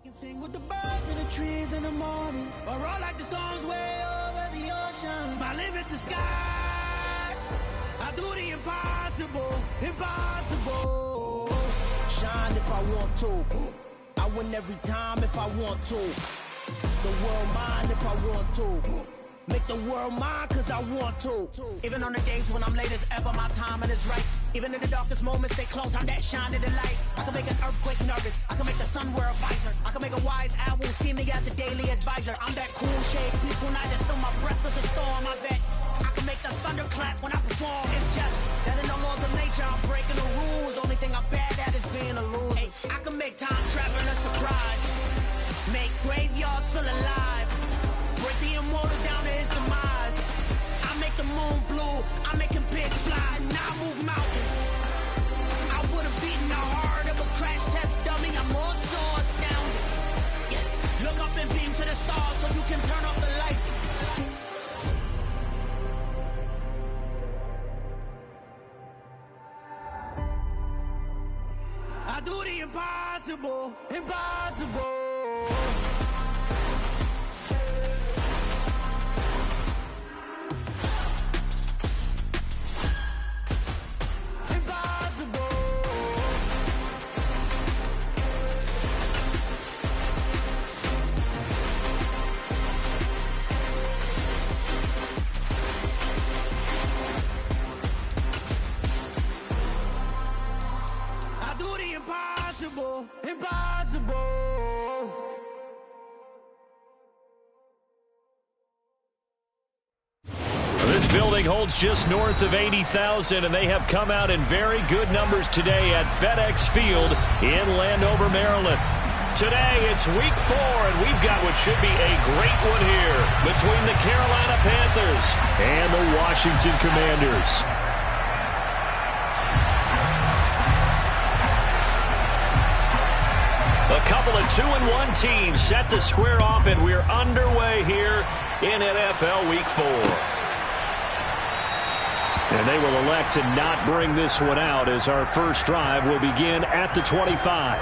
can sing with the birds and the trees in the morning, or roll like the storms way over the ocean. My limits the sky. I do the impossible, impossible. Shine if I want to. I win every time if I want to. The world mine if I want to. Make the world mine cause I want to. Even on the days when I'm late as ever, my timing is right. Even in the darkest moments, stay close, I'm that shine in the light. I can make an earthquake nervous, I can make the sun wear a visor. I can make a wise owl see me as a daily advisor. I'm that cool shade, peaceful night, and still my breath is a storm, I bet. I can make the thunder clap when I perform. It's just that in the laws of nature, I'm breaking the rules. Only thing I'm bad at is being a loser. Hey, I can make time traveling a surprise. Make graveyards feel alive. Break the immortal down to his demise. I make the moon blue, I make him pigs fly. Now I move mountains. I would've beaten the heart of a crash test dummy. I'm more so astounded. Yeah. Look up and beam to the stars so you can turn off the lights. I do the impossible, impossible. Impossible. This building holds just north of 80,000, and they have come out in very good numbers today at FedEx Field in Landover, Maryland. Today, it's week 4, and we've got what should be a great one here between the Carolina Panthers and the Washington Commanders. A couple of 2-1 teams set to square off, and we're underway here in NFL Week 4. And they will elect to not bring this one out as our first drive will begin at the 25.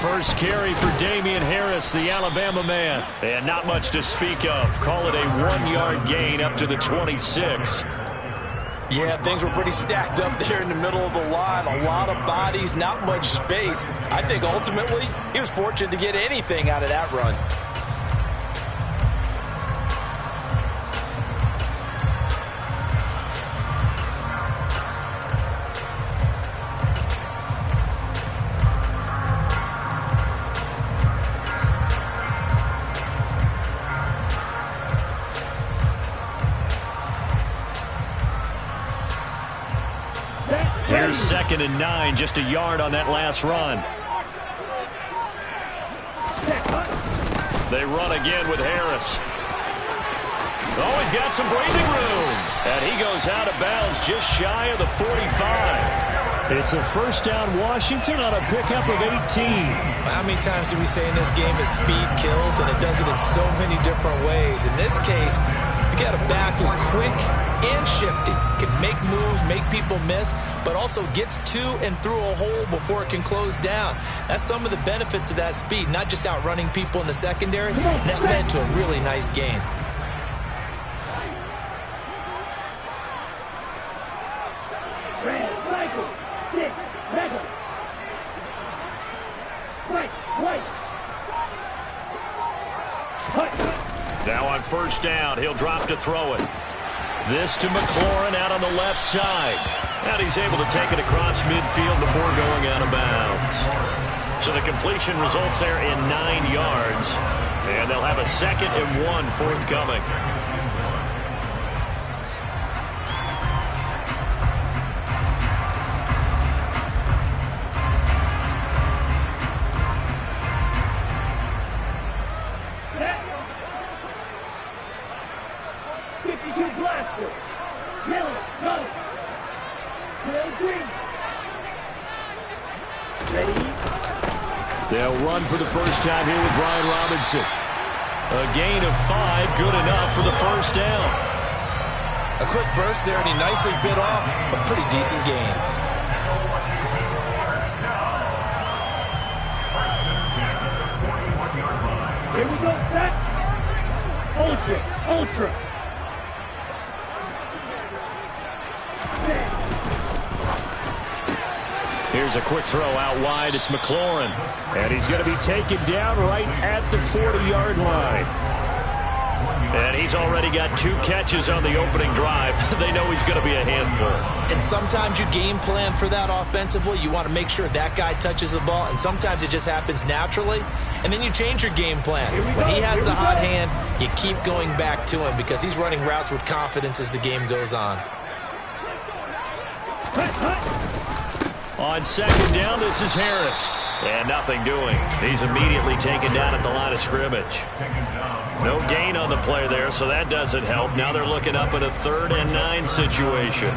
First carry for Damian Harris, the Alabama man. And not much to speak of. Call it a 1-yard gain up to the 26. Yeah, things were pretty stacked up there in the middle of the line. A lot of bodies, not much space. I think ultimately he was fortunate to get anything out of that run. Here's 2nd and 9, just a yard on that last run. They run again with Harris. Oh, he's got some breathing room. And he goes out of bounds just shy of the 45. It's a first down Washington on a pickup of 18. How many times do we say in this game that speed kills, and it does it in so many different ways? In this case, you got a back who's quick and shifty, can make moves, make people miss, but also gets to and through a hole before it can close down. That's some of the benefits of that speed, not just outrunning people in the secondary. That led to a really nice gain. Now on first down, he'll drop to throw it. This to McLaurin out on the left side. And he's able to take it across midfield before going out of bounds. So the completion results there in 9 yards. And they'll have a 2nd and 1 forthcoming. They'll run for the first time here with Brian Robinson. A gain of 5, good enough for the first down. A quick burst there, and he nicely bit off a pretty decent gain. Here we go, set. Ultra. Here's a quick throw out wide. It's McLaurin. And he's going to be taken down right at the 40-yard line. And he's already got 2 catches on the opening drive. They know he's going to be a handful. And sometimes you game plan for that offensively. You want to make sure that guy touches the ball. And sometimes it just happens naturally. And then you change your game plan. When he has the hot hand, you keep going back to him because he's running routes with confidence as the game goes on. On second down, this is Harris. And nothing doing. He's immediately taken down at the line of scrimmage. No gain on the play there, so that doesn't help. Now they're looking up at a 3rd and 9 situation.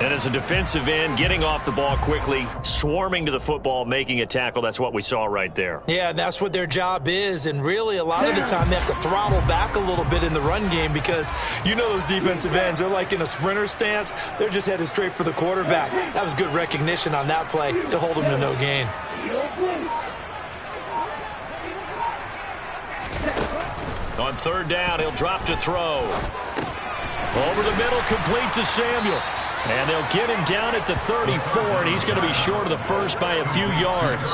And as a defensive end, getting off the ball quickly, swarming to the football, making a tackle, that's what we saw right there. Yeah, that's what their job is. And really, a lot of the time, they have to throttle back a little bit in the run game because you know those defensive ends, they're like in a sprinter stance. They're just headed straight for the quarterback. That was good recognition on that play to hold them to no gain. On 3rd down, he'll drop to throw. Over the middle, complete to Samuel. And they'll get him down at the 34, and he's going to be short of the first by a few yards.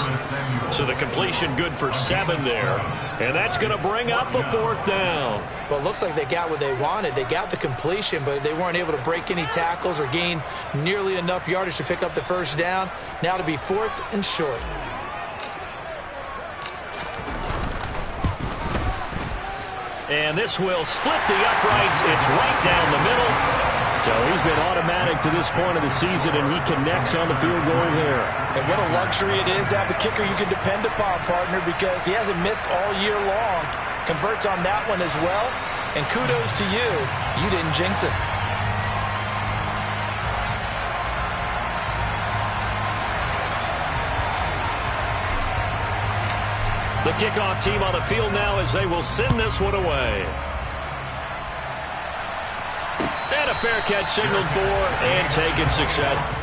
So the completion good for 7 there. And that's going to bring up a 4th down. Well, it looks like they got what they wanted. They got the completion, but they weren't able to break any tackles or gain nearly enough yardage to pick up the first down. Now to be 4th and short. And this will split the uprights. It's right down the middle. So he's been automatic to this point of the season, and he connects on the field goal there. And what a luxury it is to have a kicker you can depend upon, partner, because he hasn't missed all year long. Converts on that one as well. And kudos to you. You didn't jinx it. The kickoff team on the field now as they will send this one away. And a fair catch signaled for and taken success.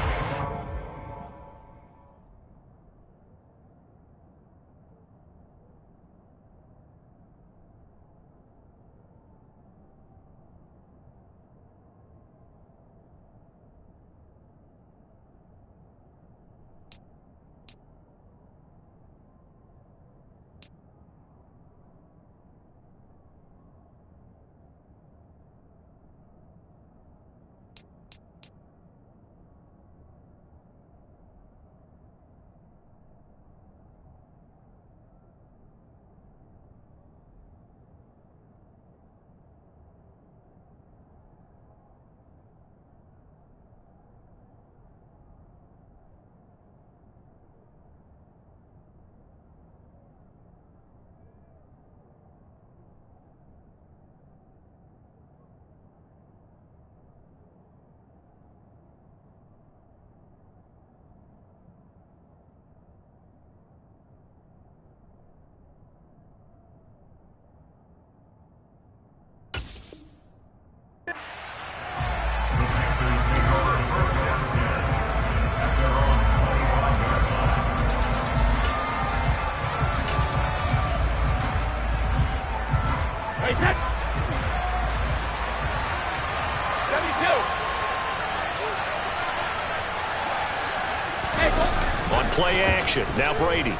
Play action. Now Brady.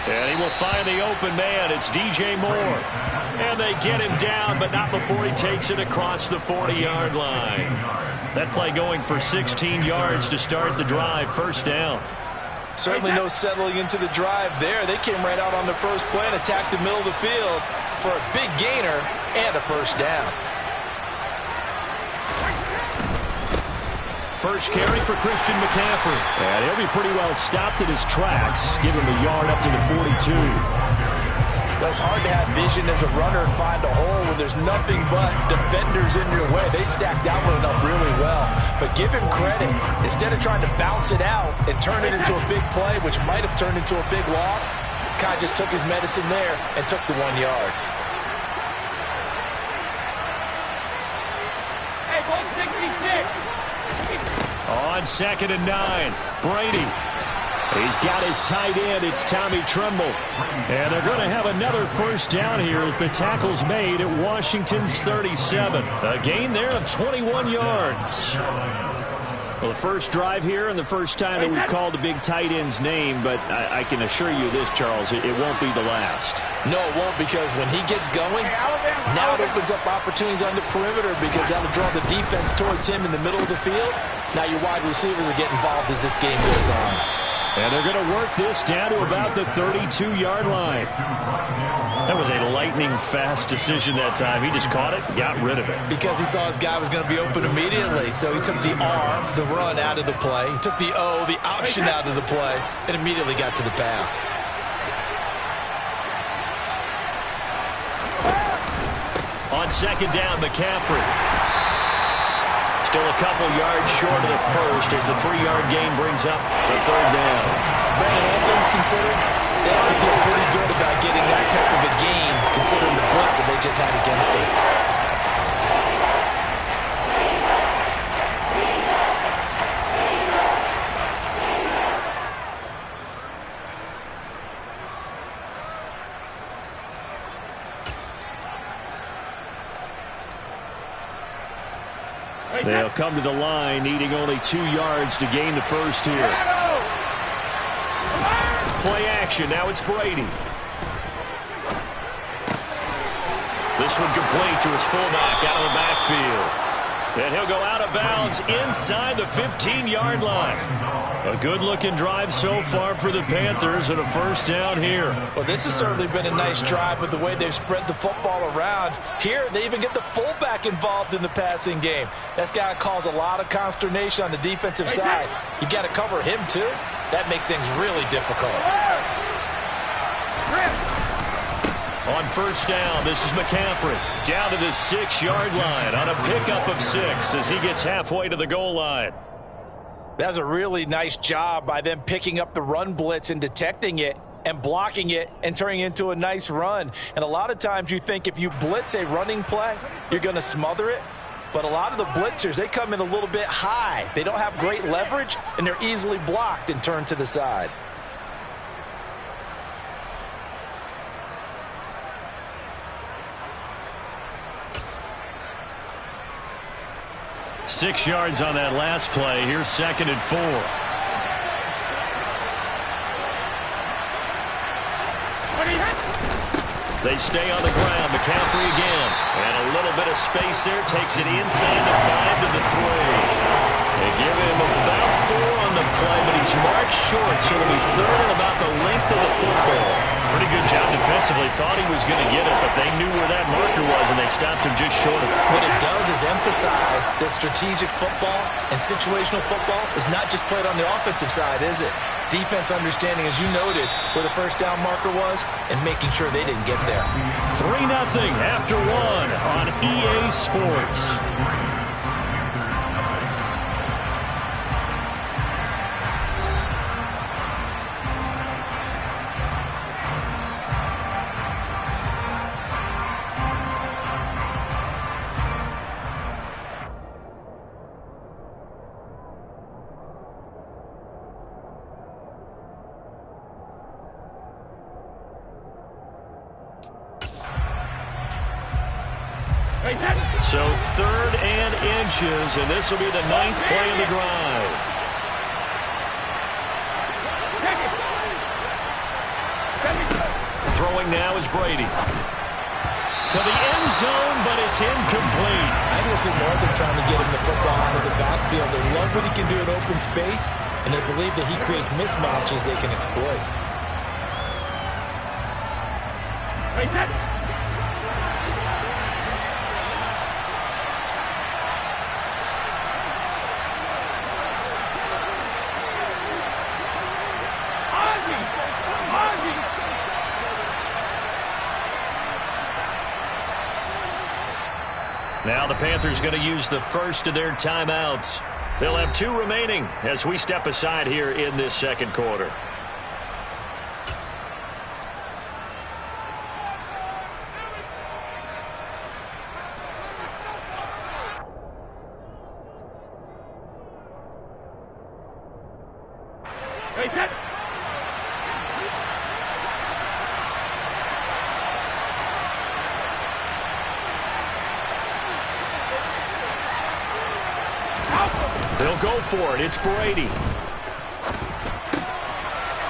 And he will find the open man. It's DJ Moore. And they get him down, but not before he takes it across the 40-yard line. That play going for 16 yards to start the drive. First down. Certainly no settling into the drive there. They came right out on the first play and attacked the middle of the field for a big gainer and a first down. First carry for Christian McCaffrey. And he'll be pretty well stopped in his tracks. Give him a yard up to the 42. Well, it's hard to have vision as a runner and find a hole when there's nothing but defenders in your way. They stacked that one up really well. But give him credit. Instead of trying to bounce it out and turn it into a big play, which might have turned into a big loss, kind of just took his medicine there and took the 1 yard. Hey, 166. On 2nd and 9, Brady. He's got his tight end. It's Tommy Tremble. And they're going to have another first down here as the tackle's made at Washington's 37. A gain there of 21 yards. Well, the first drive here and the first time that we've called a big tight end's name, but I can assure you this, Charles, it won't be the last. No, it won't, because when he gets going, now it opens up opportunities on the perimeter because that'll draw the defense towards him in the middle of the field. Now your wide receivers will get involved as this game goes on. And they're going to work this down to about the 32-yard line. That was a lightning-fast decision that time. He just caught it and got rid of it. Because he saw his guy was going to be open immediately, so he took the R, the run, out of the play. He took the O, the option, out of the play, and immediately got to the pass. On 2nd down, McCaffrey. Still a couple yards short of the first as the 3-yard gain brings up the 3rd down. Brandon, all things considered, they have to feel pretty good about getting that type of a gain considering the blitz that they just had against them. They'll come to the line needing only 2 yards to gain the first here. Play action. Now it's Brady. This one complete to his fullback out of the backfield. And he'll go out of bounds inside the 15-yard line. A good-looking drive so far for the Panthers and a first down here. Well, this has certainly been a nice drive with the way they've spread the football around. Here, they even get the fullback involved in the passing game. That's got to cause a lot of consternation on the defensive side. You've got to cover him, too. That makes things really difficult. On first down, this is McCaffrey down to the 6-yard line on a pickup of 6 as he gets halfway to the goal line. That's a really nice job by them picking up the run blitz and detecting it and blocking it and turning it into a nice run. And a lot of times you think if you blitz a running play, you're going to smother it. But a lot of the blitzers, they come in a little bit high. They don't have great leverage, and they're easily blocked and turned to the side. Six yards on that last play. Here's 2nd and 4. They stay on the ground. McCaffrey again. And a little bit of space there. Takes it inside the 5 to the 3. They give him about 4 on the play, but he's marked short, so it'll be 3rd and about the length of the football. Pretty good job defensively. Thought he was going to get it, but they knew where that marker was, and they stopped him just short of it. What it does is emphasize that strategic football and situational football is not just played on the offensive side, is it? Defense understanding, as you noted, where the first down marker was and making sure they didn't get there. 3-0 after 1 on EA Sports. So 3rd and inches, and this will be the 9th play of the drive. Throwing now is Brady. To the end zone, but it's incomplete. I can see more than trying to get him the football out of the backfield. They love what he can do in open space, and they believe that he creates mismatches they can exploit. Now the Panthers going to use the first of their timeouts. They'll have 2 remaining as we step aside here in this second quarter. They'll go for it. It's Brady.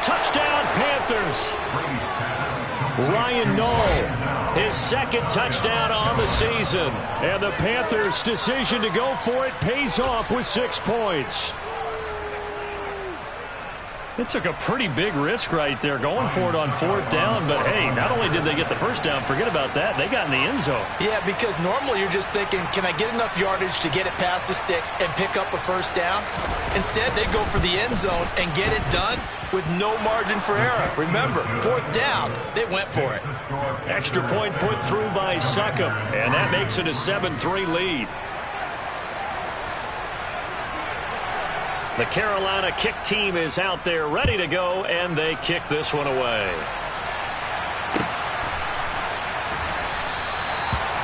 Touchdown, Panthers. Ryan Knoll, his second touchdown on the season. And the Panthers' decision to go for it pays off with 6 points. It took a pretty big risk right there going for it on 4th down. But, hey, not only did they get the first down, forget about that, they got in the end zone. Yeah, because normally you're just thinking, can I get enough yardage to get it past the sticks and pick up a first down? Instead, they go for the end zone and get it done with no margin for error. Remember, 4th down, they went for it. Extra point put through by Succop, and that makes it a 7-3 lead. The Carolina kick team is out there ready to go, and they kick this one away.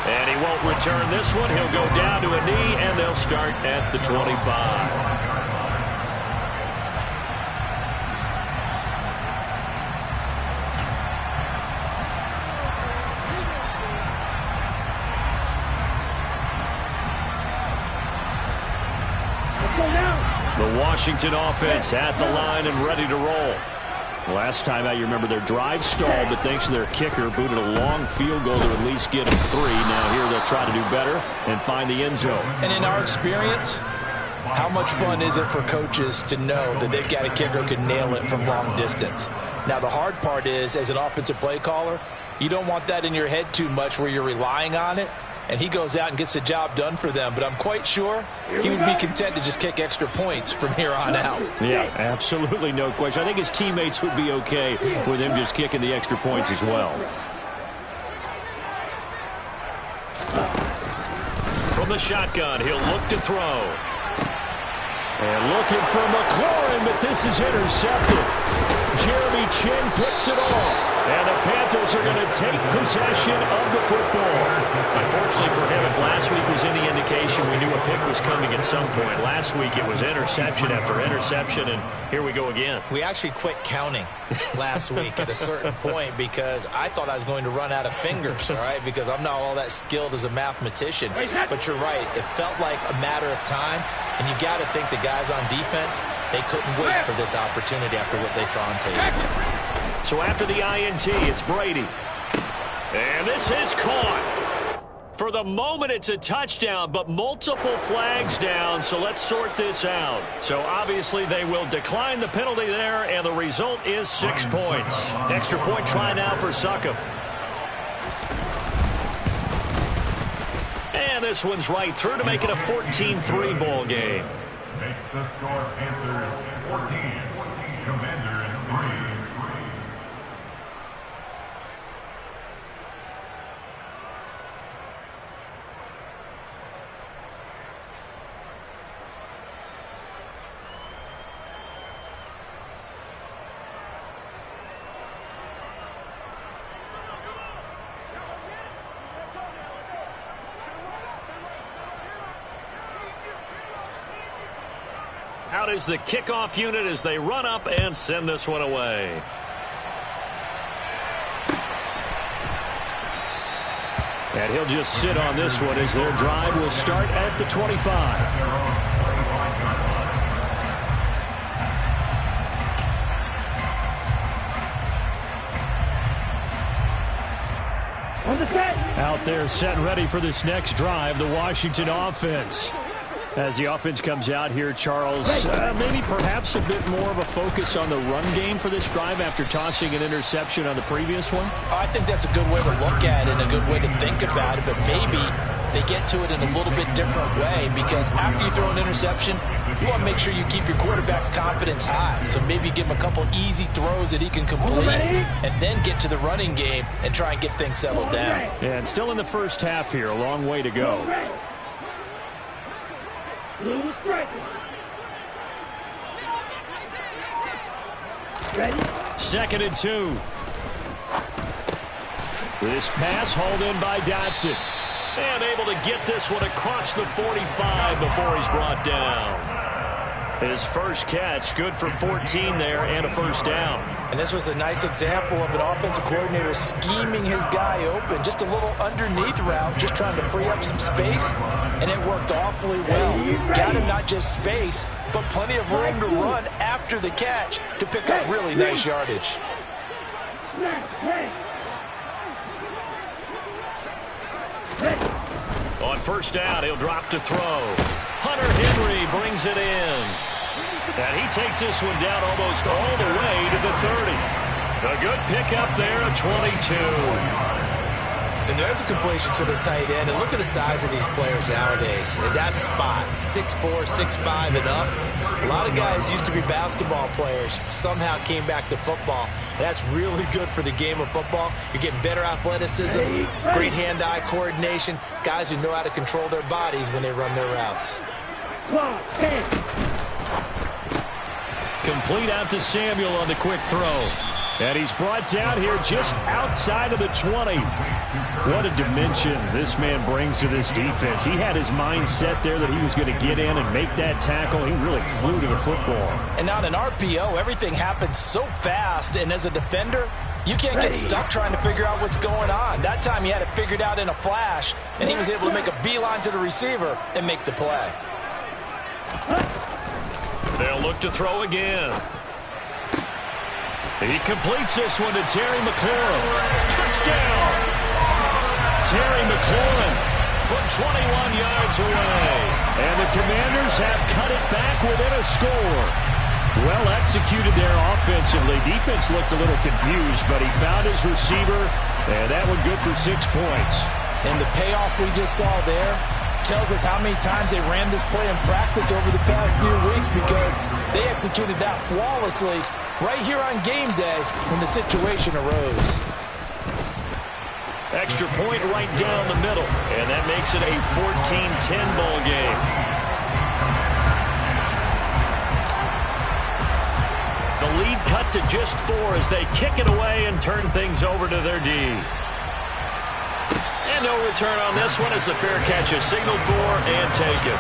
And he won't return this one. He'll go down to a knee, and they'll start at the 25. The Washington offense at the line and ready to roll. Last time out, you remember their drive stalled, but thanks to their kicker, booted a long field goal to at least get them 3. Now here they'll try to do better and find the end zone. And in our experience, how much fun is it for coaches to know that they've got a kicker who can nail it from long distance? Now, the hard part is, as an offensive play caller, you don't want that in your head too much where you're relying on it. And he goes out and gets the job done for them. But I'm quite sure he would be content to just kick extra points from here on out. Yeah, absolutely no question. I think his teammates would be okay with him just kicking the extra points as well. From the shotgun, he'll look to throw. And looking for McLaurin, but this is intercepted. Jeremy Chin picks it off. And the Panthers are going to take possession of the football. Unfortunately for him, if last week was any indication, we knew a pick was coming at some point. Last week it was interception after interception, and here we go again. We actually quit counting last week at a certain point because I thought I was going to run out of fingers, all right, because I'm not all that skilled as a mathematician. But you're right. It felt like a matter of time, and you got to think the guys on defense, they couldn't wait for this opportunity after what they saw on tape. So after the INT, it's Brady. And this is caught. For the moment, it's a touchdown, but multiple flags down, so let's sort this out. So obviously they will decline the penalty there, and the result is 6 points. Extra point try now for Succop. And this one's right through to make it a 14-3 ball game. Makes the score Panthers 14, Commanders 3. Out is the kickoff unit as they run up and send this one away. And he'll just sit on this one as their drive will start at the 25. Out there set ready for this next drive, the Washington offense. As the offense comes out here, Charles, maybe perhaps a bit more of a focus on the run game for this drive after tossing an interception on the previous one? I think that's a good way to look at it and a good way to think about it, but maybe they get to it in a little bit different way because after you throw an interception, you want to make sure you keep your quarterback's confidence high. So maybe give him a couple easy throws that he can complete and then get to the running game and try and get things settled down. Yeah, and still in the first half here. A long way to go. Second and 2. This pass hauled in by Dotson. And able to get this one across the 45 before he's brought down. His first catch, good for 14 there and a first down. And this was a nice example of an offensive coordinator scheming his guy open. Just a little underneath route, just trying to free up some space, and it worked awfully well. Got him not just space, but plenty of room to run after the catch to pick up really nice yardage. On first down, he'll drop to throw. Hunter Henry brings it in. And he takes this one down almost all the way to the 30. A good pickup there at 22. And there's a completion to the tight end. And look at the size of these players nowadays. At that spot, 6'4", 6'5", and up. A lot of guys used to be basketball players, somehow came back to football. And that's really good for the game of football. You're getting better athleticism, great hand-eye coordination, guys who know how to control their bodies when they run their routes. Complete out to Samuel on the quick throw. And he's brought down here just outside of the 20. What a dimension this man brings to this defense. He had his mind set there that he was going to get in and make that tackle. He really flew to the football. And on an RPO, everything happens so fast. And as a defender, you can't get stuck trying to figure out what's going on. That time he had it figured out in a flash, and he was able to make a beeline to the receiver and make the play. They'll look to throw again. He completes this one to Terry McLaurin. Touchdown! Terry McLaurin from 21 yards away. And the Commanders have cut it back within a score. Well executed there offensively. Defense looked a little confused, but he found his receiver, and that one good for 6 points. And the payoff we just saw there tells us how many times they ran this play in practice over the past few weeks, because they executed that flawlessly right here on game day when the situation arose. Extra point right down the middle, and that makes it a 14-10 ball game. The lead cut to just 4 as they kick it away and turn things over to their D. And no return on this one as the fair catch is signaled for and taken.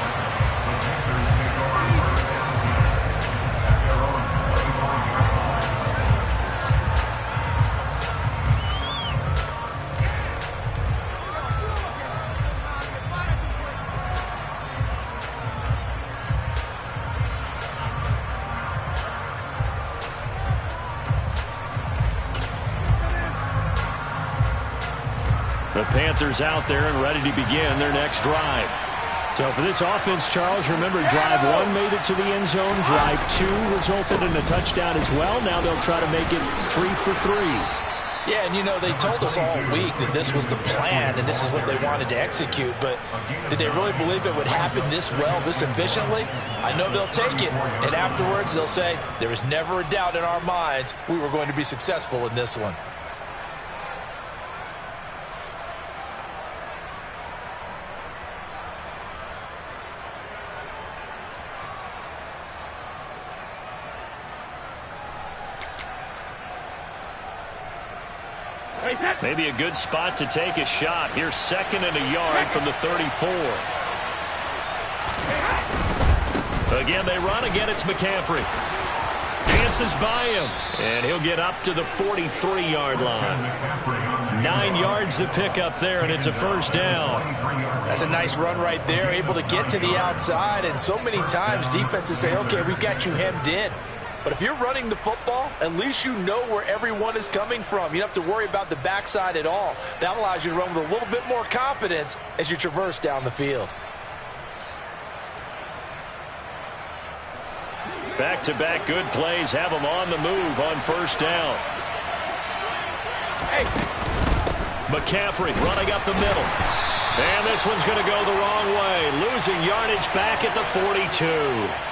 The Panthers out there and ready to begin their next drive. So for this offense, Charles, remember drive 1 made it to the end zone. Drive 2 resulted in a touchdown as well. Now they'll try to make it 3 for 3. Yeah, and you know, they told us all week that this was the plan and this is what they wanted to execute, but did they really believe it would happen this well, this efficiently? I know they'll take it, and afterwards they'll say, there was never a doubt in our minds we were going to be successful in this one. Maybe a good spot to take a shot. Here's 2nd and a yard from the 34. Again, they run. Again, it's McCaffrey. Dances by him, and he'll get up to the 43-yard line. 9 yards to pick up there, and it's a first down. That's a nice run right there, able to get to the outside, and so many times defenses say, okay, we got you hemmed in. But if you're running the football, at least you know where everyone is coming from. You don't have to worry about the backside at all. That allows you to run with a little bit more confidence as you traverse down the field. Back-to-back good plays have them on the move on first down. Hey. McCaffrey running up the middle. And this one's going to go the wrong way. Losing yardage back at the 42.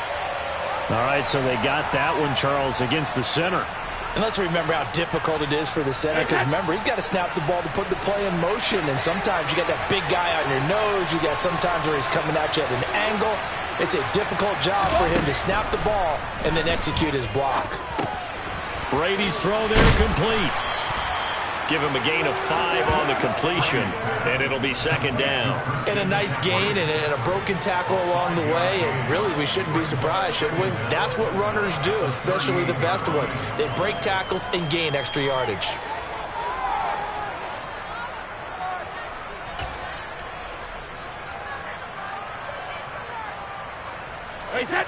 All right, so they got that one, Charles, against the center. And let's remember how difficult it is for the center, because remember, he's got to snap the ball to put the play in motion, and sometimes you got that big guy on your nose. You got sometimes where he's coming at you at an angle. It's a difficult job for him to snap the ball and then execute his block. Brady's throw there complete. Give him a gain of 5 on the completion, and it'll be second down. And a nice gain and a broken tackle along the way, and really we shouldn't be surprised, should we? That's what runners do, especially the best ones. They break tackles and gain extra yardage. Hey, that.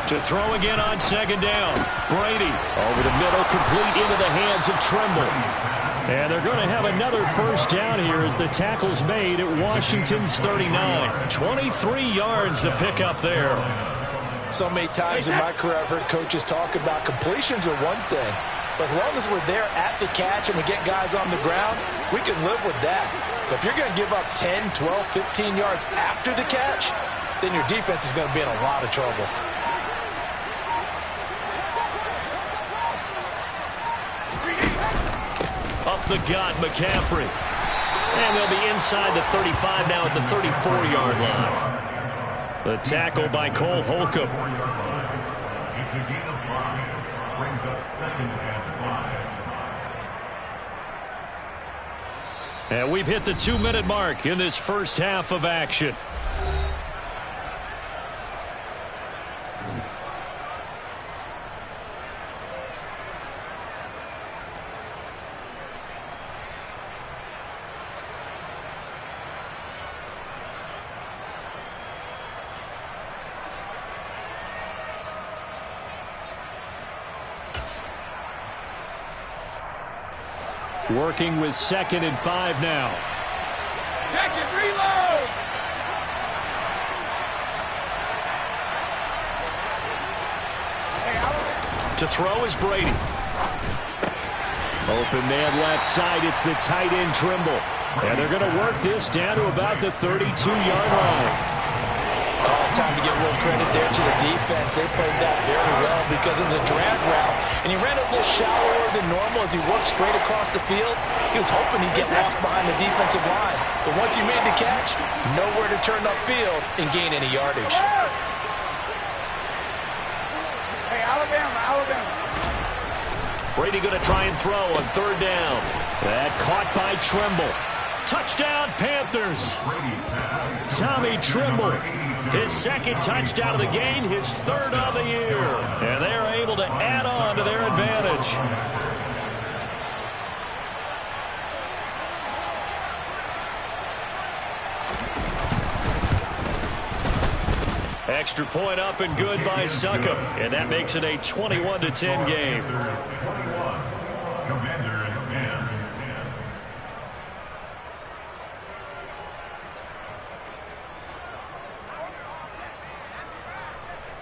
To throw again on second down. Brady over the middle, complete into the hands of Trimble. And they're going to have another first down here as the tackle's made at Washington's 39. 23 yards to pick up there. So many times in my career I've heard coaches talk about completions are one thing, but as long as we're there at the catch and we get guys on the ground, we can live with that. But if you're going to give up 10, 12, 15 yards after the catch, then your defense is going to be in a lot of trouble. Up the gut, McCaffrey. And they'll be inside the 35 now at the 34-yard line. The tackle by Cole Holcomb. It's a gain of 5. Brings up second and 5. And we've hit the 2-minute mark in this first half of action. Working with 2nd and 5 now. Check it, reload! To throw is Brady. Open man left side. It's the tight end Trimble. And they're going to work this down to about the 32-yard line. Oh, it's time to give a little credit there to the defense. They played that very well because it was a drag route. And he ran a little shallower than normal as he worked straight across the field. He was hoping he'd get lost behind the defensive line. But once he made the catch, nowhere to turn upfield and gain any yardage. Hey, Alabama. Brady going to try and throw on 3rd down. That caught by Trimble. Touchdown, Panthers. Tommy Trimble. His 2nd touchdown of the game, his 3rd of the year. And they're able to add on to their advantage. Extra point up and good by Succop. And that makes it a 21-10 game. Commanders 10.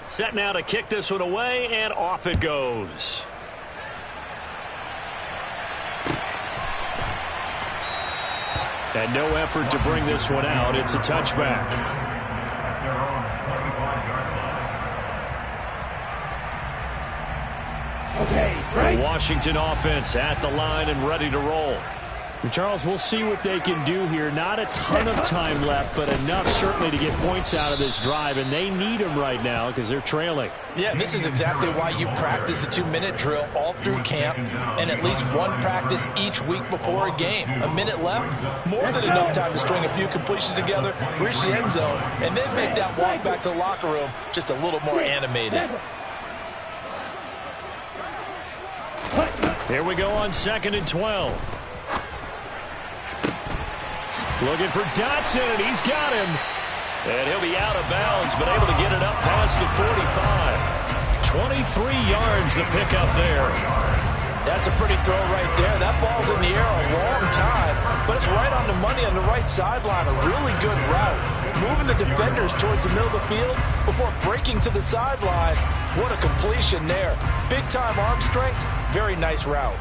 Set now to kick this one away, and off it goes. And no effort to bring this one out. It's a touchback. At their own 25-yard line. Okay, right. The Washington offense at the line and ready to roll. And Charles, we'll see what they can do here. Not a ton of time left, but enough certainly to get points out of this drive, and they need them right now because they're trailing. Yeah, this is exactly why you practice a 2-minute drill all through camp and at least one practice each week before a game. A minute left, more than enough time to string a few completions together, reach the end zone, and then make that walk back to the locker room just a little more animated. Here we go on 2nd and 12. Looking for Dotson, and he's got him. And he'll be out of bounds, but able to get it up past the 45. 23 yards to pick up there. That's a pretty throw right there. That ball's in the air a long time, but it's right on the money on the right sideline. A really good route. Moving the defenders towards the middle of the field before breaking to the sideline. What a completion there. Big-time arm strength. Very nice route.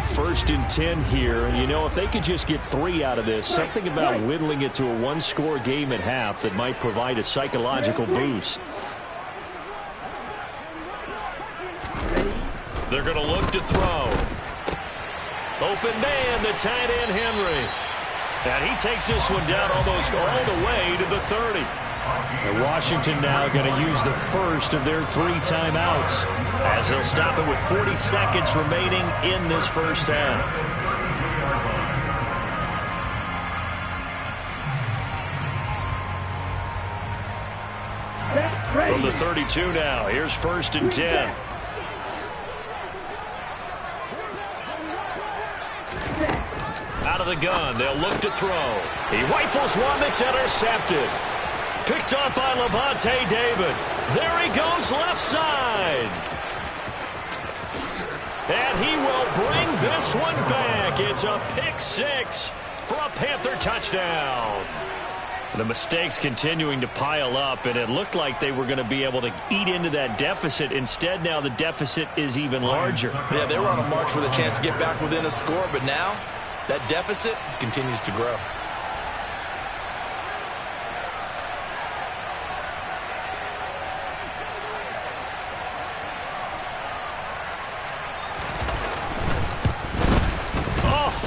1st and 10 here. And, you know, if they could just get 3 out of this, something about whittling it to a 1-score game at half that might provide a psychological boost. They're going to look to throw. Open man, the tight end, Henry. And he takes this one down almost all the way to the 30. And Washington now going to use the first of their 3 timeouts as they'll stop it with 40 seconds remaining in this first half. From the 32 now, here's 1st and 10. Out of the gun, they'll look to throw. He rifles one that's intercepted. Picked up by Levante David. There he goes left side. And he will bring this one back. It's a pick 6 for a Panther touchdown. The mistakes continuing to pile up, and it looked like they were going to be able to eat into that deficit. Instead, now the deficit is even larger. Yeah, they were on a march with a chance to get back within a score, but now that deficit continues to grow.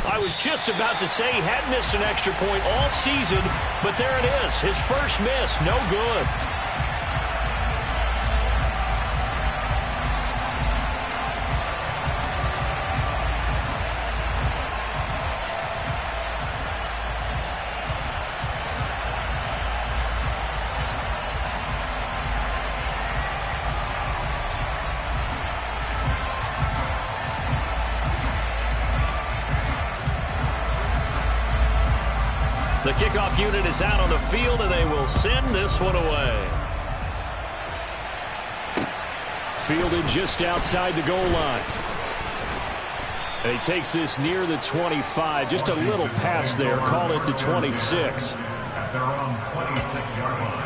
I was just about to say he had missed an extra point all season, but there it is. His first miss, no good. The kickoff unit is out on the field, and they will send this one away. Fielded just outside the goal line. And he takes this near the 25. Just a little pass there. Call it the 26. At their own 26-yard line.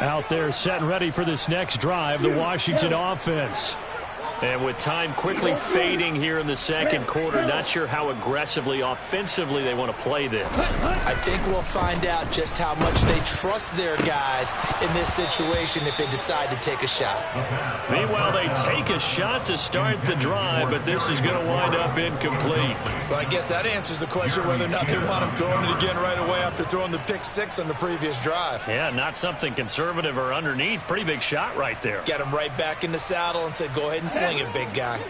Out there set and ready for this next drive, the Washington offense. And with time quickly fading here in the second quarter, not sure how aggressively, offensively they want to play this. I think we'll find out just how much they trust their guys in this situation if they decide to take a shot. Meanwhile, they take a shot to start the drive, but this is going to wind up incomplete. Well, I guess that answers the question whether or not they want him throwing it again right away after throwing the pick 6 on the previous drive. Yeah, not something conservative or underneath. Pretty big shot right there. Get him right back in the saddle and say, go ahead and sling it, big guy.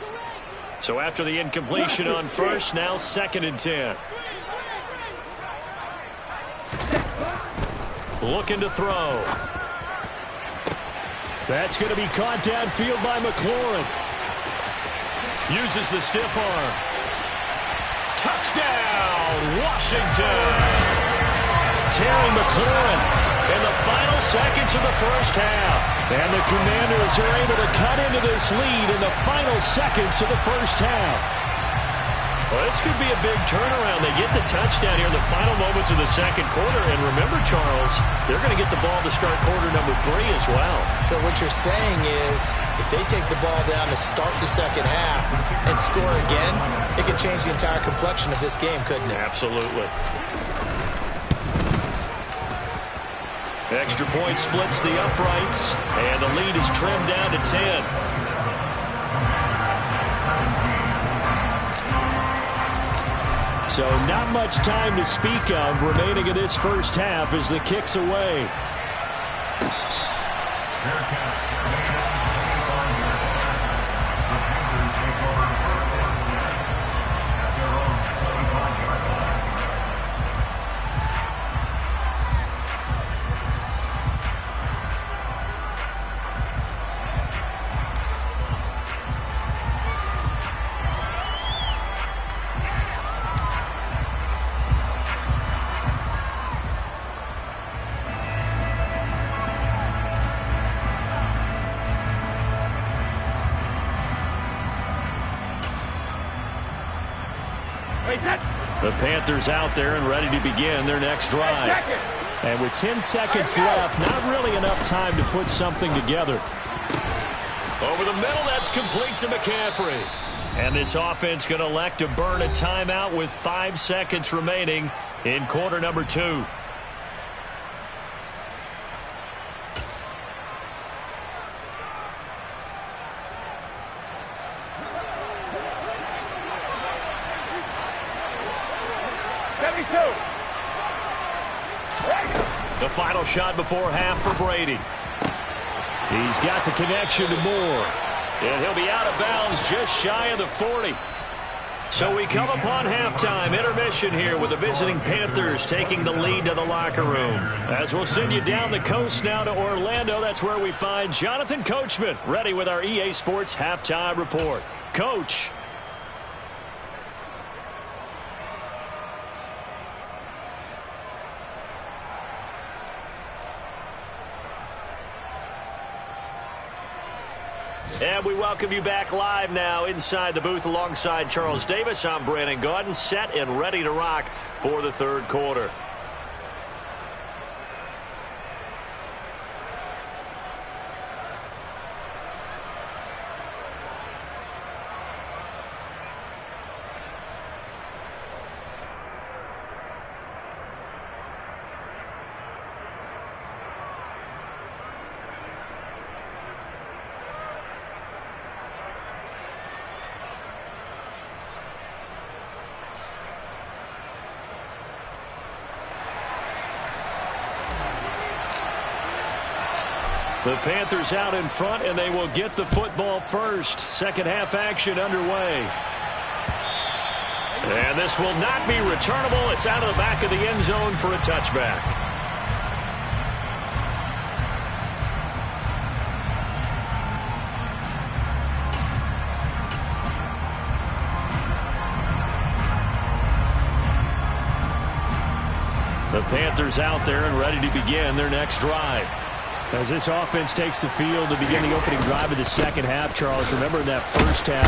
So after the incompletion on first, now 2nd and 10. Looking to throw. That's going to be caught downfield by McLaurin. Uses the stiff arm. Touchdown, Washington. Terry McLaurin in the final seconds of the first half. And the Commanders are able to cut into this lead in the final seconds of the first half. Well, this could be a big turnaround. They get the touchdown here in the final moments of the second quarter. And remember, Charles, they're going to get the ball to start quarter number 3 as well. So what you're saying is if they take the ball down to start the second half and score again, it could change the entire complexion of this game, couldn't it? Absolutely. Extra point splits the uprights, and the lead is trimmed down to 10. So not much time to speak of remaining in this first half as the kick's away. The Panthers out there and ready to begin their next drive. And with 10 seconds left, not really enough time to put something together. Over the middle, that's complete to McCaffrey. And this offense going to elect to burn a timeout with 5 seconds remaining in quarter number 2. The final shot before half for Brady. He's got the connection to Moore. And he'll be out of bounds just shy of the 40. So we come upon halftime intermission here with the visiting Panthers taking the lead to the locker room. As we'll send you down the coast now to Orlando, that's where we find Jonathan Coachman ready with our EA Sports halftime report. Coach. And we welcome you back live now inside the booth alongside Charles Davis. I'm Brandon Gaudin, set and ready to rock for the third quarter. The Panthers out in front, and they will get the football first. Second half action underway. And this will not be returnable. It's out of the back of the end zone for a touchback. The Panthers out there and ready to begin their next drive. As this offense takes the field to begin the opening drive of the second half, Charles, remember in that first half,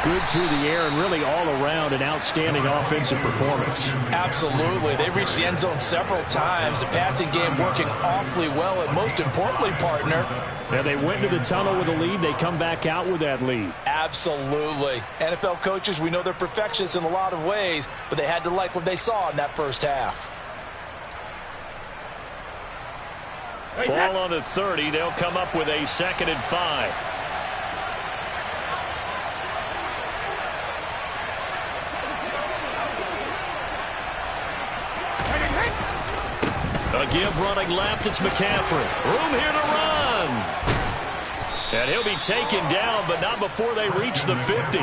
good through the air and really all around an outstanding offensive performance. Absolutely. They reached the end zone several times. The passing game working awfully well, and most importantly, partner. Yeah, they went into the tunnel with a lead. They come back out with that lead. Absolutely. NFL coaches, we know they're perfectionists in a lot of ways, but they had to like what they saw in that first half. Ball on the 30. They'll come up with a 2nd and 5. A give running left. It's McCaffrey. Room here to run. And he'll be taken down, but not before they reach the 50.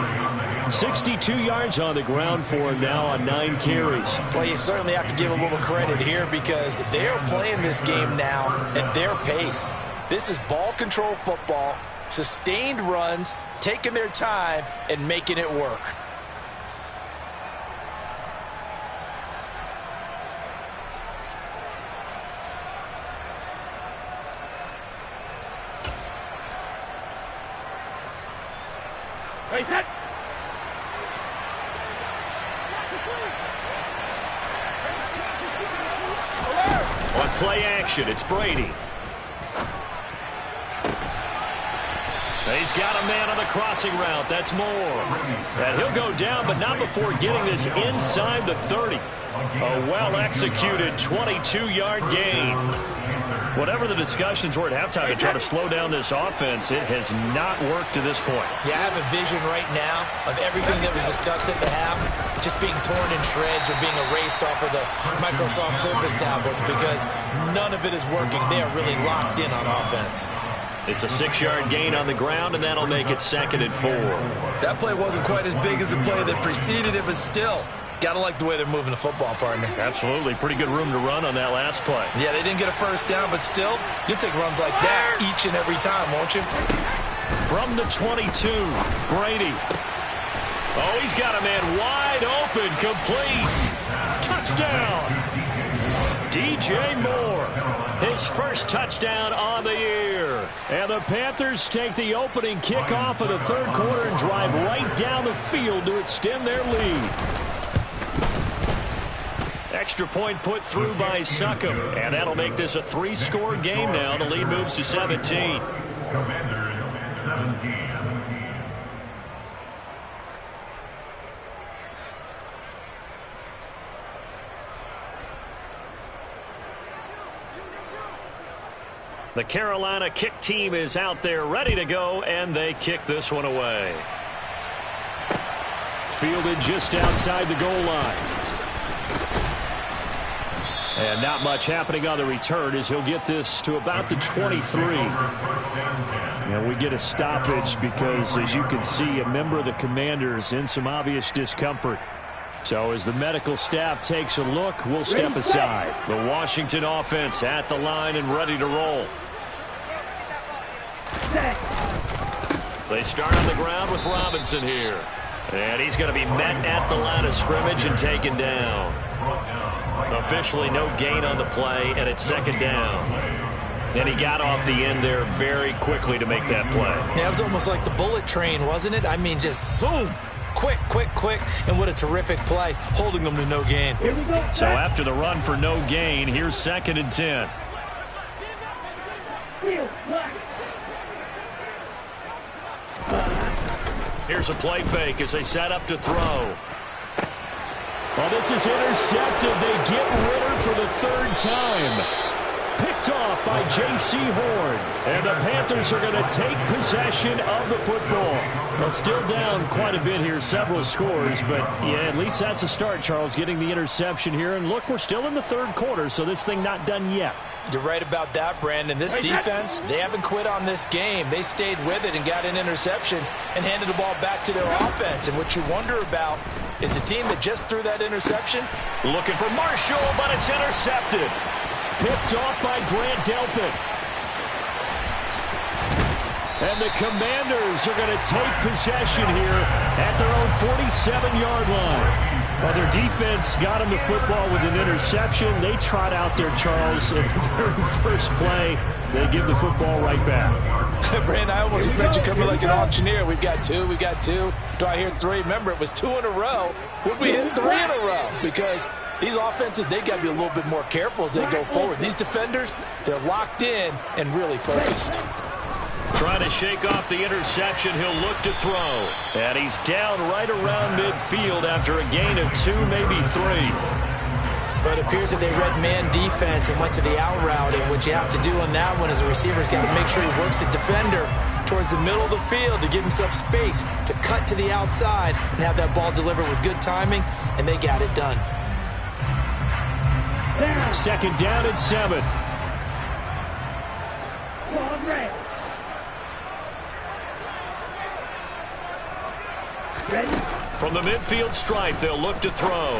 62 yards on the ground for him now on 9 carries. Well, you certainly have to give a little credit here because they are playing this game now at their pace. This is ball control football, sustained runs, taking their time, and making it work. Hey, set. On play action, it's Brady. He's got a man on the crossing route. That's Moore. And he'll go down, but not before getting this inside the 30. A well-executed 22-yard gain. Whatever the discussions were at halftime to try to slow down this offense, it has not worked to this point. Yeah, I have a vision right now of everything that was discussed at the half just being torn in shreds or being erased off of the Microsoft Surface tablets because none of it is working. They are really locked in on offense. It's a 6-yard gain on the ground, and that'll make it 2nd and 4. That play wasn't quite as big as the play that preceded it, but still, got to like the way they're moving the football, partner. Absolutely. Pretty good room to run on that last play. Yeah, they didn't get a first down, but still, you'll take runs like that each and every time, won't you? From the 22, Brady. Oh, he's got a man wide open, complete. Touchdown. DJ Moore, his first touchdown on the year. And the Panthers take the opening kickoff of the third quarter and drive right down the field to extend their lead. Extra point put through by Succop. And that'll make this a 3-score game now. The lead moves to 17. Commanders 17. The Carolina kick team is out there ready to go, and they kick this one away. Fielded just outside the goal line. And not much happening on the return as he'll get this to about the 23. And we get a stoppage because, as you can see, a member of the Commanders in some obvious discomfort. So as the medical staff takes a look, we'll step aside. The Washington offense at the line and ready to roll. They start on the ground with Robinson here. And he's going to be met at the line of scrimmage and taken down. Officially no gain on the play, and it's second down. And he got off the end there very quickly to make that play. Yeah, it was almost like the bullet train, wasn't it? I mean, just zoom. Quick, quick, quick. And what a terrific play, holding them to no gain. So after the run for no gain, here's 2nd and 10. Here's a play fake as they set up to throw. Well, this is intercepted. They get Ritter for the 3rd time. Picked off by J.C. Horn. And the Panthers are going to take possession of the football. Well, still down quite a bit here, several scores. But, yeah, at least that's a start, Charles, getting the interception here. And, look, we're still in the 3rd quarter, so this thing not done yet. You're right about that, Brandon. This defense, they haven't quit on this game. They stayed with it and got an interception and handed the ball back to their offense. And what you wonder about is the team that just threw that interception. Looking for Marshall, but it's intercepted. Picked off by Grant Delpit. And the Commanders are going to take possession here at their own 47-yard line. Well, their defense got them the football with an interception. They trot out there, Charles, and the very first play, they give the football right back. Brandon, I almost expect you coming like an auctioneer. We've got two. Do I hear 3? Remember, it was 2 in a row. Would we hit 3 in a row? Because these offenses, they got to be a little bit more careful as they go forward. These defenders, they're locked in and really focused. Trying to shake off the interception, he'll look to throw. And he's down right around midfield after a gain of 2, maybe 3. But it appears that they read man defense and went to the out route. And what you have to do on that one is a receiver's got to make sure he works the defender towards the middle of the field to give himself space to cut to the outside and have that ball delivered with good timing, and they got it done. 2nd down and 7. From the midfield stripe, they'll look to throw.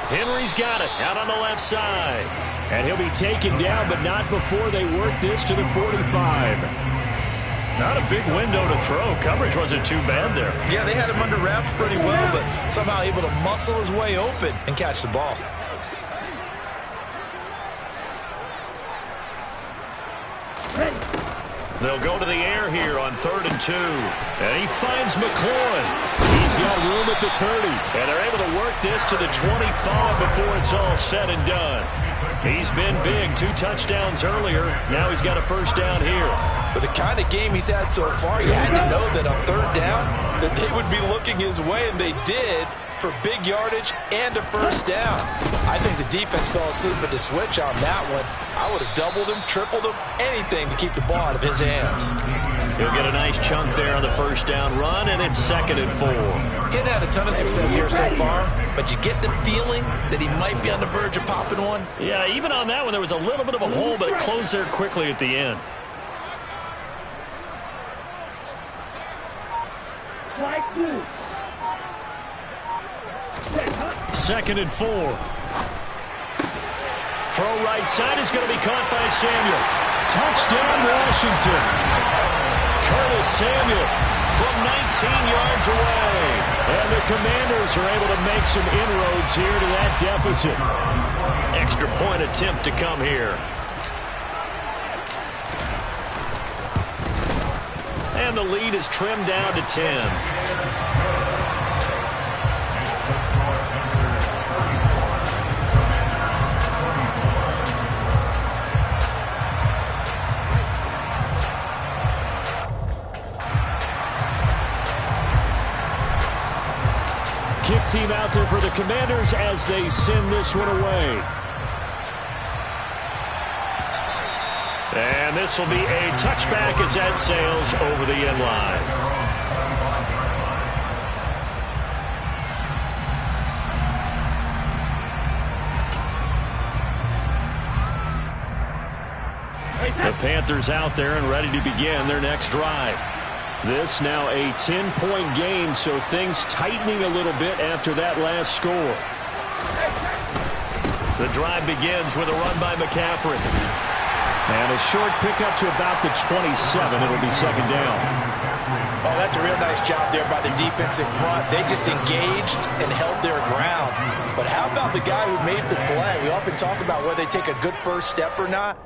Henry's got it out on the left side. And he'll be taken down, but not before they work this to the 45. Not a big window to throw. Coverage wasn't too bad there. Yeah, they had him under wraps pretty well, but somehow able to muscle his way open and catch the ball. They'll go to the air here on 3rd and 2. And he finds McLaurin. He's got room at the 30. And they're able to work this to the 25 before it's all said and done. He's been big. 2 touchdowns earlier. Now he's got a 1st down here. With the kind of game he's had so far, you had to know that on 3rd down that they would be looking his way, and they did, for big yardage and a 1st down. I think the defense fell asleep at the switch on that one. I would have doubled him, tripled him, anything to keep the ball out of his hands. He'll get a nice chunk there on the 1st down run, and it's 2nd and 4. He hadn't had a ton of success here so far, but you get the feeling that he might be on the verge of popping one. Yeah, even on that one, there was a little bit of a hole, but it closed there quickly at the end. Second and 4. Throw right side is going to be caught by Samuel. Touchdown, Washington. Curtis Samuel from 19 yards away. And the Commanders are able to make some inroads here to that deficit. Extra point attempt to come here. And the lead is trimmed down to 10. kick team out there for the Commanders as they send this one away. And this will be a touchback as that sails over the end line. The Panthers out there and ready to begin their next drive. This now a 10-point game, so things tightening a little bit after that last score. The drive begins with a run by McCaffrey. And a short pickup to about the 27. It'll be second down. Oh, that's a real nice job there by the defensive front. They just engaged and held their ground. But how about the guy who made the play? We often talk about whether they take a good first step or not.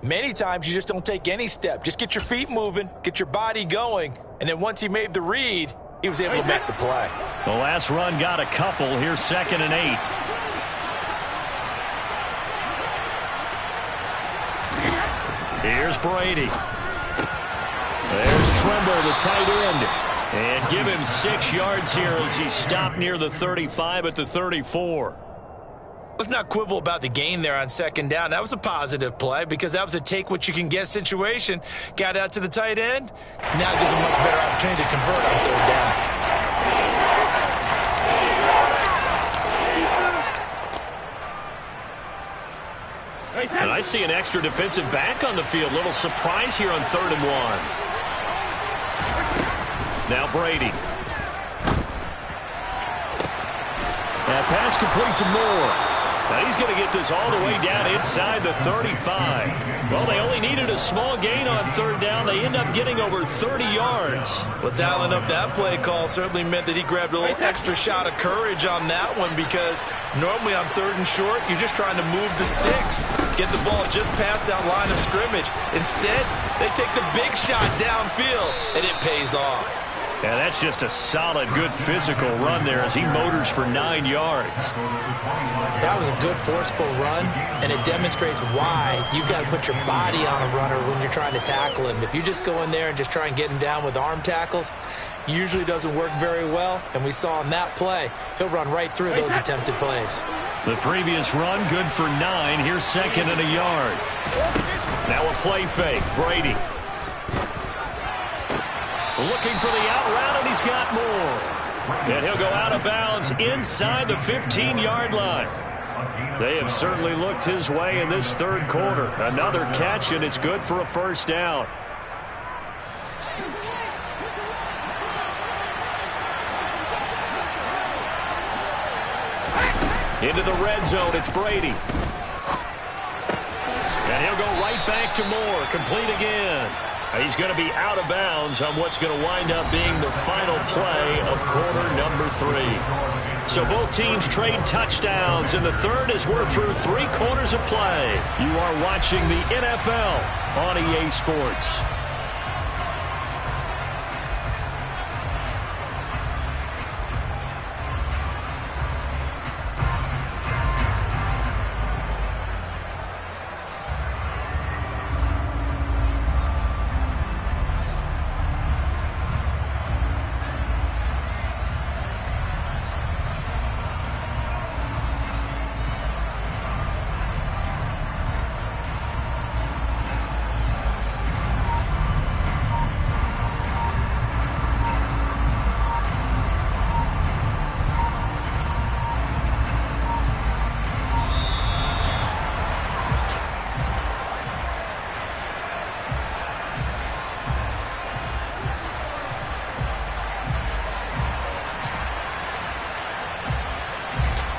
Many times you just don't take any step. Just get your feet moving, get your body going, and then once he made the read, he was able to make the play. The last run got a couple. Here's 2nd and 8. Here's Brady. There's Tremble, the tight end. And give him 6 yards here as he stopped near the 35 at the 34. Let's not quibble about the gain there on 2nd down. That was a positive play because that was a take-what-you-can-get situation. Got out to the tight end. Now it gives him a much better opportunity to convert on 3rd down. And I see an extra defensive back on the field. Little surprise here on 3rd and 1. Now Brady. That pass complete to Moore. Now he's going to get this all the way down inside the 35. Well, they only needed a small gain on 3rd down. They end up getting over 30 yards. Well, dialing up that play call certainly meant that he grabbed a little extra shot of courage on that one because normally on 3rd and short, you're just trying to move the sticks, get the ball just past that line of scrimmage. Instead, they take the big shot downfield, and it pays off. Yeah, that's just a solid, good physical run there as he motors for 9 yards. That was a good, forceful run, and it demonstrates why you've got to put your body on a runner when you're trying to tackle him. If you just go in there and just try and get him down with arm tackles, usually doesn't work very well, and we saw in that play, he'll run right through those attempted plays. The previous run, good for 9. Here's 2nd and a yard. Now a play fake. Brady. Looking for the out route, and he's got more. And he'll go out of bounds inside the 15-yard line. They have certainly looked his way in this 3rd quarter. Another catch, and it's good for a 1st down. Into the red zone, it's Brady. And he'll go right back to Moore, complete again. He's going to be out of bounds on what's going to wind up being the final play of quarter number 3. So both teams trade touchdowns, and the 3rd as we're through 3 quarters of play. You are watching the NFL on EA Sports.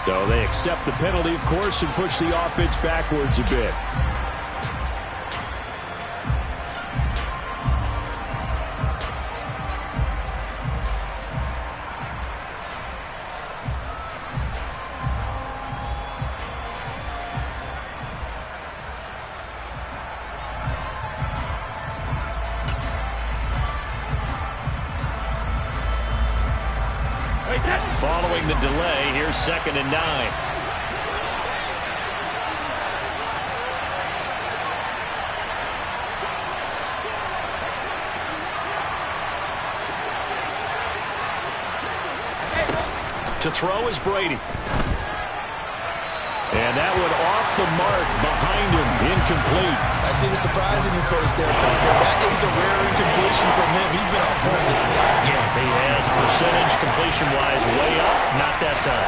So they accept the penalty, of course, and push the offense backwards a bit. Following the delay, here's 2nd and 9. To throw is Brady. And that one off the mark behind him, incomplete. I see the surprise in your face there, partner. That is a rare incompletion from him. He's been on point this entire game. He has percentage completion-wise way up, not that time.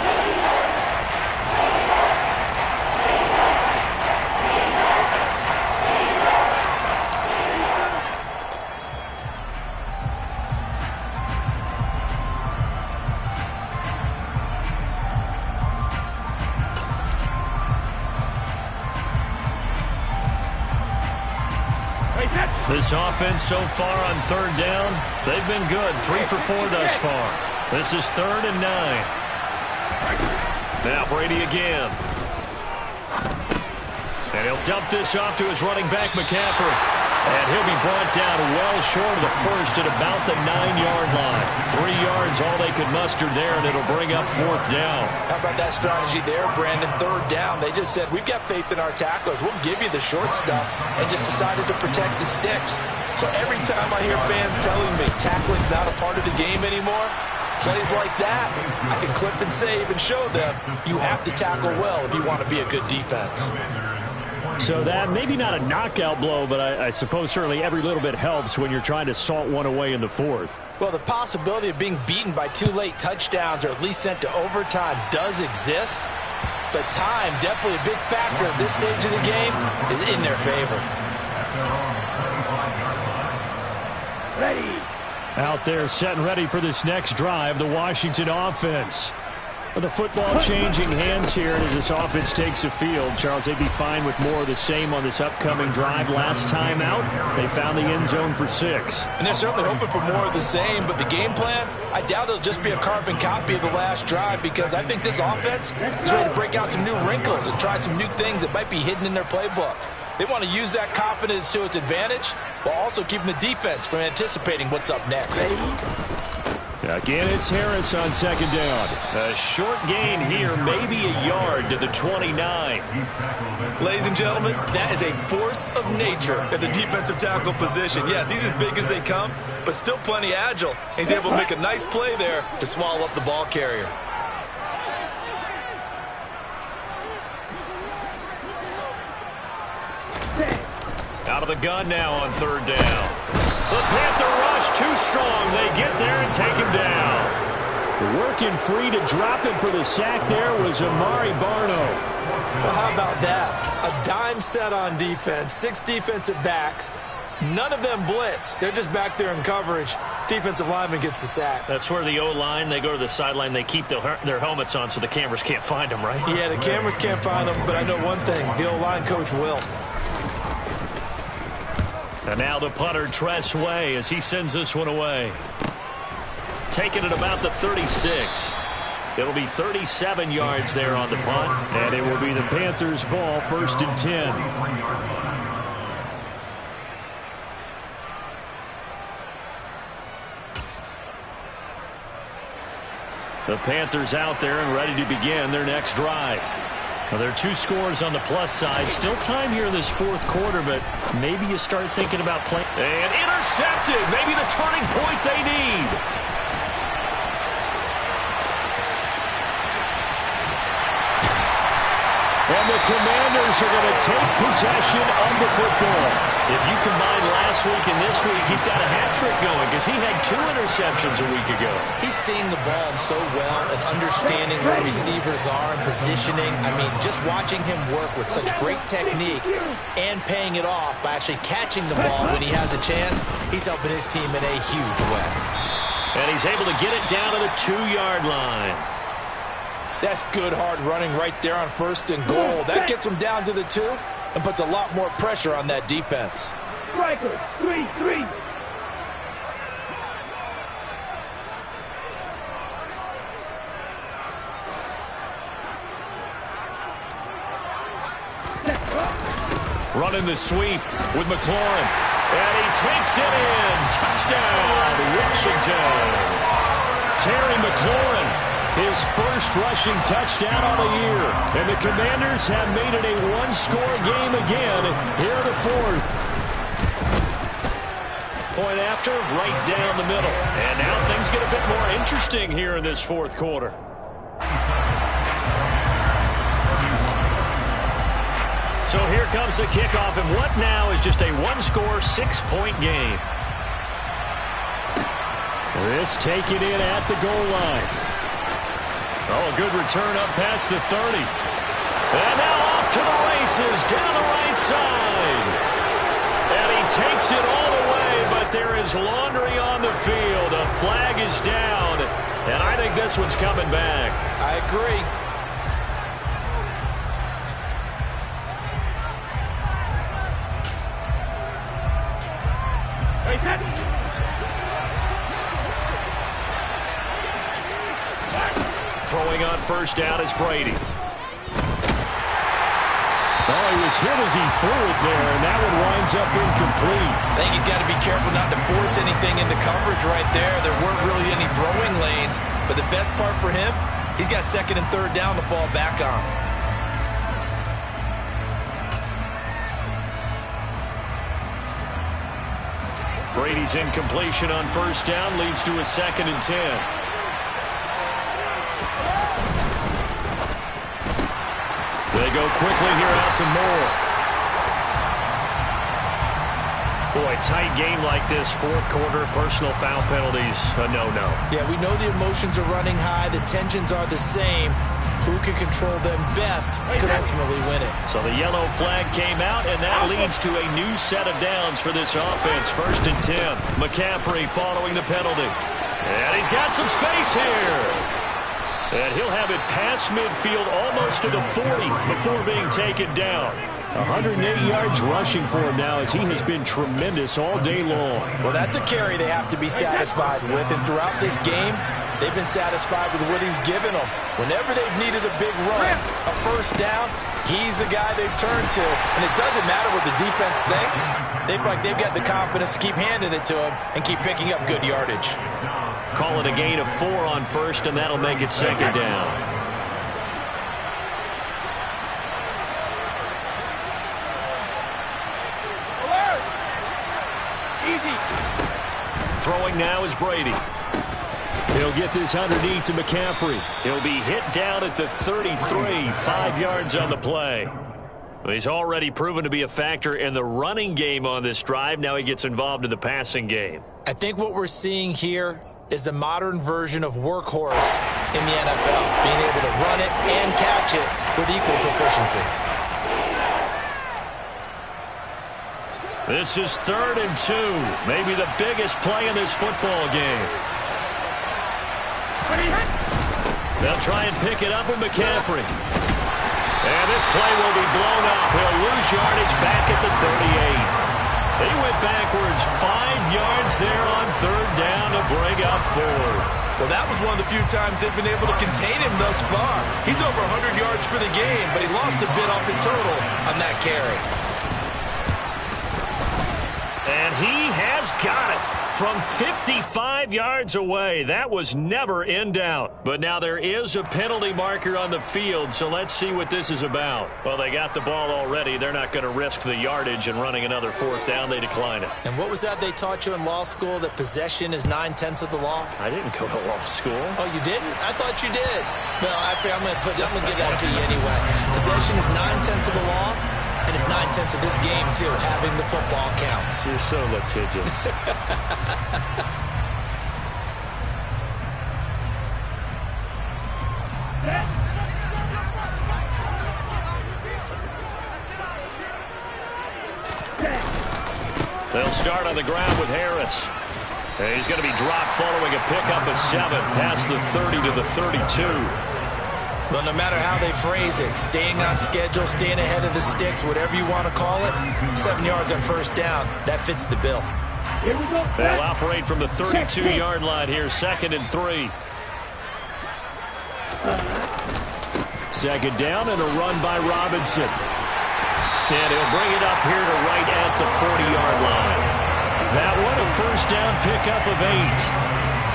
This offense so far on third down, they've been good. 3 for 4 thus far. This is 3rd and 9. Now Brady again. And he'll dump this off to his running back, McCaffrey. And he'll be brought down well short of the first at about the 9-yard line. 3 yards, all they could muster there, and it'll bring up 4th down. How about that strategy there, Brandon? 3rd down. They just said, we've got faith in our tacklers. We'll give you the short stuff, and just decided to protect the sticks. So every time I hear fans telling me tackling's not a part of the game anymore, plays like that, I can clip and save and show them you have to tackle well if you want to be a good defense. So that maybe not a knockout blow, but I suppose certainly every little bit helps when you're trying to salt one away in the 4th. Well, the possibility of being beaten by 2 late touchdowns or at least sent to overtime does exist. But time, definitely a big factor at this stage of the game, is in their favor. Ready. Out there setting ready for this next drive, the Washington offense. The football changing hands here as this offense takes the field. Charles, they'd be fine with more of the same on this upcoming drive. Last time out, they found the end zone for 6. And they're certainly hoping for more of the same, but the game plan, I doubt it'll just be a carbon copy of the last drive, because I think this offense is ready to break out some new wrinkles and try some new things that might be hidden in their playbook. They want to use that confidence to its advantage while also keeping the defense from anticipating what's up next. Again, it's Harris on 2nd down. A short gain here, maybe a yard to the 29. Ladies and gentlemen, that is a force of nature at the defensive tackle position. Yes, he's as big as they come, but still plenty agile. He's able to make a nice play there to swallow up the ball carrier. Out of the gun now on 3rd down. The Panther rush too strong. They get there and take him down. Working free to drop him for the sack there was Amari Barno. Well, how about that? A dime set on defense, 6 defensive backs. None of them blitz. They're just back there in coverage. Defensive lineman gets the sack. That's where the O-line, they go to the sideline, they keep their helmets on so the cameras can't find them, right? Yeah, the cameras can't find them, but I know one thing. The O-line coach will. And now the punter, Tress Way, as he sends this one away. Taking it about the 36. It'll be 37 yards there on the punt. And it will be the Panthers' ball, 1st and 10. The Panthers out there and ready to begin their next drive. Well, there are 2 scores on the plus side. Still time here in this 4th quarter, but maybe you start thinking about playing. And intercepted. Maybe the turning point they need. And the Commanders are going to take possession of the football. If you combine last week and this week, he's got a hat trick going because he had 2 interceptions a week ago. He's seeing the ball so well and understanding where receivers are and positioning. I mean, just watching him work with such great technique and paying it off by actually catching the ball when he has a chance, he's helping his team in a huge way. And he's able to get it down to the 2-yard line. That's good hard running right there on 1st and goal. That gets him down to the 2 and puts a lot more pressure on that defense. Striker, 3-3. Running the sweep with McLaurin. And he takes it in. Touchdown, Washington. Terry McLaurin, his first rushing touchdown on the year. And the Commanders have made it a 1-score game again here in the 4th. Point after, right down the middle. And now things get a bit more interesting here in this 4th quarter. So here comes the kickoff, and what now is just a one-score, 6-point game. This taken in at the goal line. Oh, a good return up past the 30. And now off to the races down the right side. And he takes it all the way, but there is laundry on the field. A flag is down, and I think this one's coming back. I agree. Throwing on first down is Brady. Oh, he was hit as he threw it there, and that one winds up incomplete. I think he's got to be careful not to force anything into coverage right there. There weren't really any throwing lanes, but the best part for him, he's got second and third down to fall back on. Brady's incompletion on first down leads to a 2nd and 10. They go quickly here out to Moore. Boy, tight game like this, fourth quarter, personal foul penalties, a no-no. Yeah, we know the emotions are running high. The tensions are the same. Who can control them best could ultimately win it. So the yellow flag came out, and that leads to a new set of downs for this offense. 1st and 10. McCaffrey following the penalty. And he's got some space here. And he'll have it past midfield almost to the 40 before being taken down. 180 yards rushing for him now as he has been tremendous all day long. Well, that's a carry they have to be satisfied with. And throughout this game, they've been satisfied with what he's given them. Whenever they've needed a big run, a first down, he's the guy they've turned to. And it doesn't matter what the defense thinks. They feel like they've got the confidence to keep handing it to him and keep picking up good yardage. Call it a gain of 4 on first, and that'll make it 2nd down. Throwing now is Brady. He'll get this underneath to McCaffrey. He'll be hit down at the 33, 5 yards on the play. He's already proven to be a factor in the running game on this drive. Now he gets involved in the passing game. I think what we're seeing here is the modern version of workhorse in the NFL, being able to run it and catch it with equal proficiency. This is 3rd and 2, maybe the biggest play in this football game. They'll try and pick it up with McCaffrey. And this play will be blown up. He'll lose yardage back at the 38. He went backwards 5 yards there on 3rd down to bring up 4th. Well, that was one of the few times they've been able to contain him thus far. He's over 100 yards for the game, but he lost a bit off his total on that carry. And he has got it from 55 yards away. That was never in doubt. But now there is a penalty marker on the field, so let's see what this is about. Well, they got the ball already. They're not going to risk the yardage and running another 4th down. They decline it. And what was that they taught you in law school, that possession is 9/10 of the law? I didn't go to law school. Oh, you didn't? I thought you did. No, I'm going to give that to you anyway. Possession is 9/10 of the law. And it's 9/10 of this game, too. Having the football counts. You're so litigious. They'll start on the ground with Harris. And he's going to be dropped following a pickup of 7 past the 30 to the 32. Well, no matter how they phrase it, staying on schedule, staying ahead of the sticks, whatever you want to call it, 7 yards on first down, that fits the bill. They'll operate from the 32-yard line here, 2nd and 3. 2nd down and a run by Robinson. And he'll bring it up here to right at the 40-yard line. That one, a first down pickup of 8.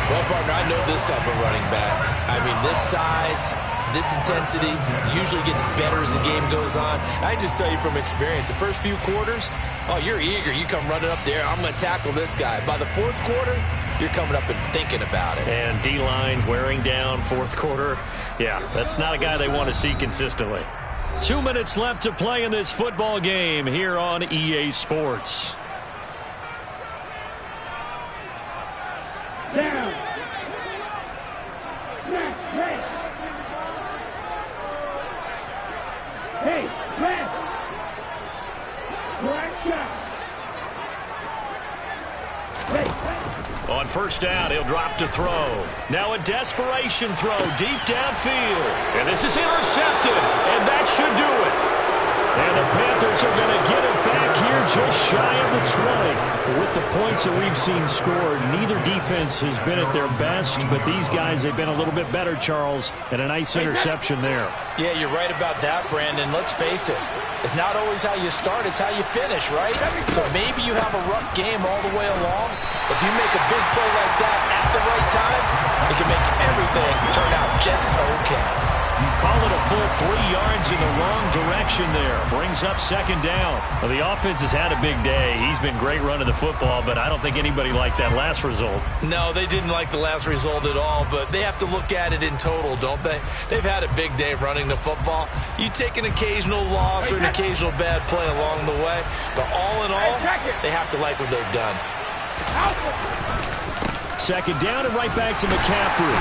Well, partner, I know this type of running back. I mean, this size, this intensity usually gets better as the game goes on. I just tell you from experience, the first few quarters, oh, you're eager. You come running up there, I'm going to tackle this guy. By the 4th quarter, you're coming up and thinking about it. And D-line wearing down 4th quarter. Yeah, that's not a guy they want to see consistently. 2 minutes left to play in this football game here on EA Sports. Down. Press. Hey, press. Correct shot. On first down, he'll drop to throw. Now a desperation throw deep downfield. And this is intercepted, and that should do it. And the Panthers are going to get it back here just shy of the 20. With the points that we've seen scored, neither defense has been at their best, but these guys, they've been a little bit better, Charles, and a nice interception there. Yeah, you're right about that, Brandon. Let's face it. It's not always how you start, it's how you finish, right? So maybe you have a rough game all the way along. If you make a big play like that at the right time, it can make everything turn out just okay. You call it a full 3 yards in the wrong direction there. Brings up second down. Well, the offense has had a big day. He's been great running the football, but I don't think anybody liked that last result. No, they didn't like the last result at all, but they have to look at it in total, don't they? They've had a big day running the football. You take an occasional loss or an occasional bad play along the way, but all in all, they have to like what they've done. Second down and right back to McCaffrey.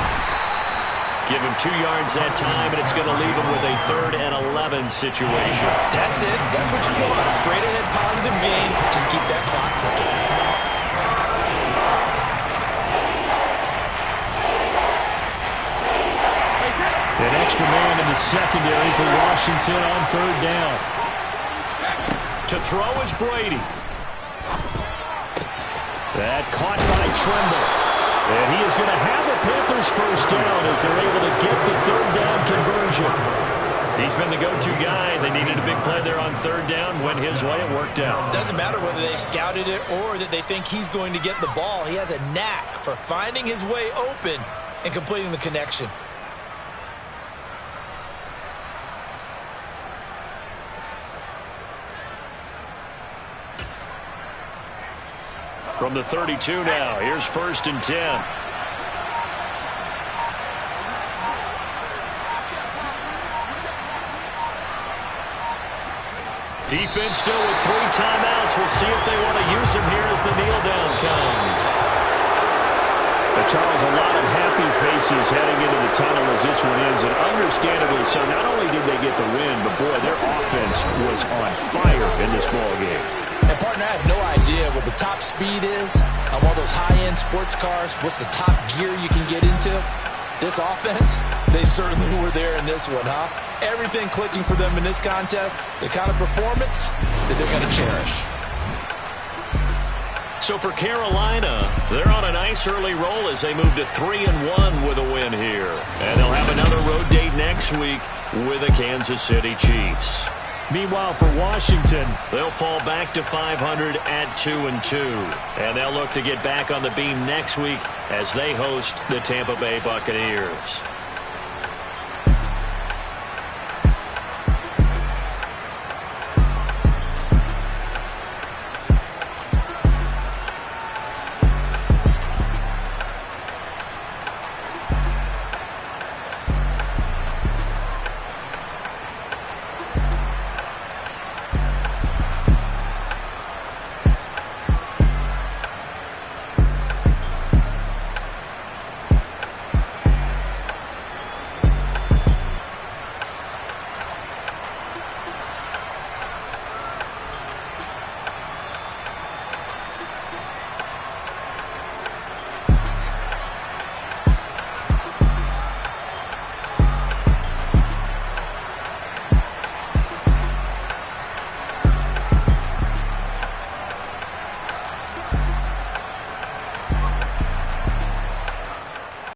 Give him 2 yards that time, and it's going to leave him with a 3rd and 11 situation. That's it. That's what you want. Straight ahead positive gain. Just keep that clock ticking. An extra man in the secondary for Washington on 3rd down. To throw is Brady. That caught by Trimble. And he is going to have a Panthers first down as they're able to get the 3rd down conversion. He's been the go-to guy. They needed a big play there on 3rd down. Went his way. It worked out. Doesn't matter whether they scouted it or that they think he's going to get the ball. He has a knack for finding his way open and completing the connection. From the 32 now, here's 1st and 10. Defense still with 3 timeouts. We'll see if they want to use them here as the kneel down comes. Charles, a lot of happy faces heading into the tunnel as this one ends, and understandably so. Not only did they get the win, but boy, their offense was on fire in this ball game. And partner, I have no idea what the top speed is on all those high-end sports cars. What's the top gear you can get into? This offense, they certainly were there in this one, huh? Everything clicking for them in this contest, the kind of performance that they're going to cherish. So for Carolina, they're on a nice early roll as they move to 3-1 with a win here. And they'll have another road date next week with the Kansas City Chiefs. Meanwhile, for Washington, they'll fall back to 500 at 2-2. And they'll look to get back on the beam next week as they host the Tampa Bay Buccaneers.